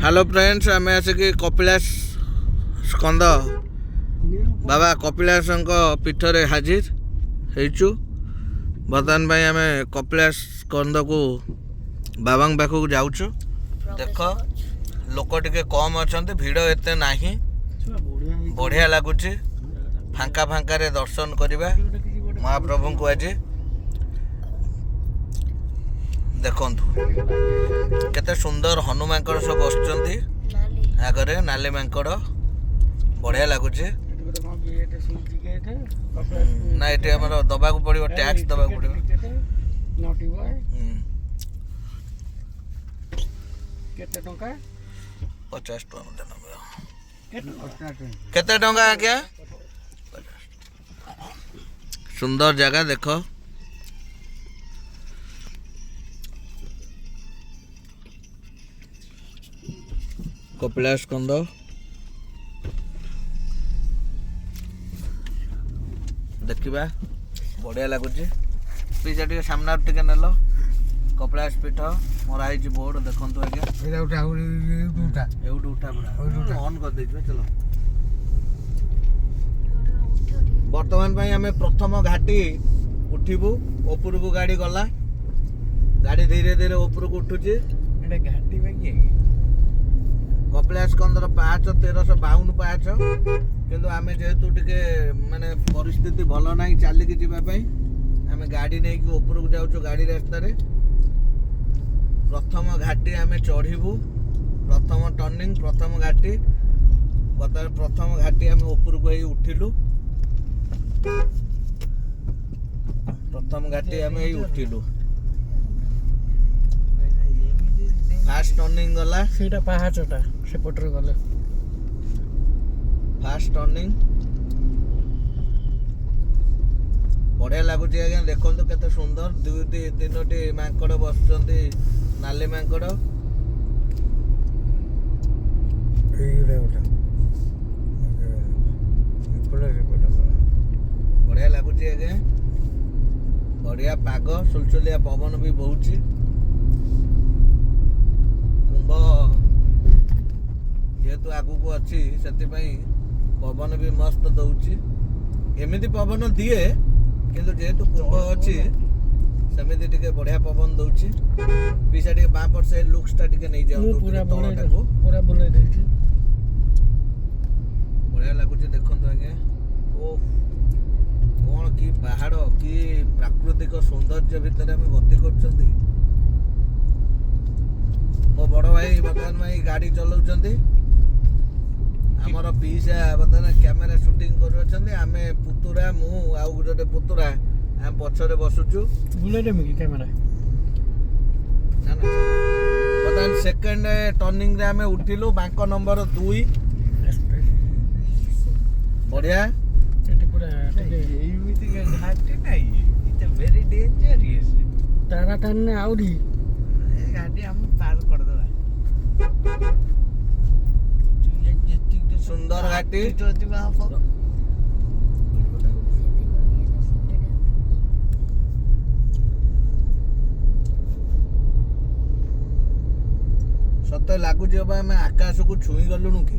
Hello friends आम आसिक कपिलास स्कंद बाबा कपिलास पीठरे हाजिर होइचु। बर्तमान भाई आम कपिलास स्कंद को बाबा पाखक जाऊँ। देख लोक टिके कम अच्छा भिड़ एते नहीं बढ़िया लगुच फांका फांका रे दर्शन करवा महाप्रभु को आज देखंतु केते सुंदर हनुमान सब बसचंती आगरे नाली मांकड़ बढ़िया लगुचे ना ये आम दबा पड़ो टैक्स दबा पड़ो 50 केते टंका आज्ञा सुंदर जगह देख कपिलास स्कंद देखा बढ़िया लगुच पीछा टे सामना टे नेल कपिलास पीठ मराई बोर्ड देखु आज्ञा उठा ऑन कर दे चलो। बर्तमान आम प्रथम घाटी उठबू ऊपर को गाड़ी गला गाड़ी धीरे धीरे ऊपर को उठुची घाटी कपिलास स्कंदर पाहाच 1352 पाहाच किंतु आम जेहेतु टिके माने परिस्थिति भल ना चलिकी जावाई आम गाड़ी नहीं ऊपर को जाऊँ गाड़ी रास्ता प्रथम घाटी आम चढ़ू प्रथम टर्निंग प्रथम घाटी बर्तमान प्रथम घाटी आम ऊपर को उठिलु प्रथम घाटी आम उठिलु फास्ट टर्निंग गला सेटा पाहाचटा सेपटर गले फास्ट टर्निंग बढ़िया लगुच आज्ञा देखो केते सुंदर दुईटी तीनोटी मांकड़ बसुंट नाली मांकड़ बढ़िया लगुच आज्ञा बढ़िया पाग सुलसुलिया पवन भी बहुची जेहेतु आगू अच्छी से पवन भी मस्त दौची एमती पवन दिए किंतु जेहेतु कुंभ अच्छी सेमती टिके बढ़िया पवन दौची पीछा टिके बाँ पर से लुक्स टा टिके नहीं जाऊ पूरा बुले देछि बढ़िया लगुची देखंतु आगे ओ कौन की पहाड़ की प्राकृतिक सौंदर्य भितर आम गति करछंती। मो बड़ भाई बर्तमान भाई गाड़ी चलाउछंती आमर पीसा बर्तमान कैमेरा शूटिंग कर आम पुतुरा मु आउ गोटे पुतुरा आम पछरे बसुचु कैमेरा ना ना बर्तमान सेकेंड टर्निंग रे आम उठिलु बैंक नंबर 2 बढ़िया तारा टाने आउरी गाड़ी हम पार कर दवा सुंदर घाटी सत लगुच आम आकाश को छुई गलुनु कि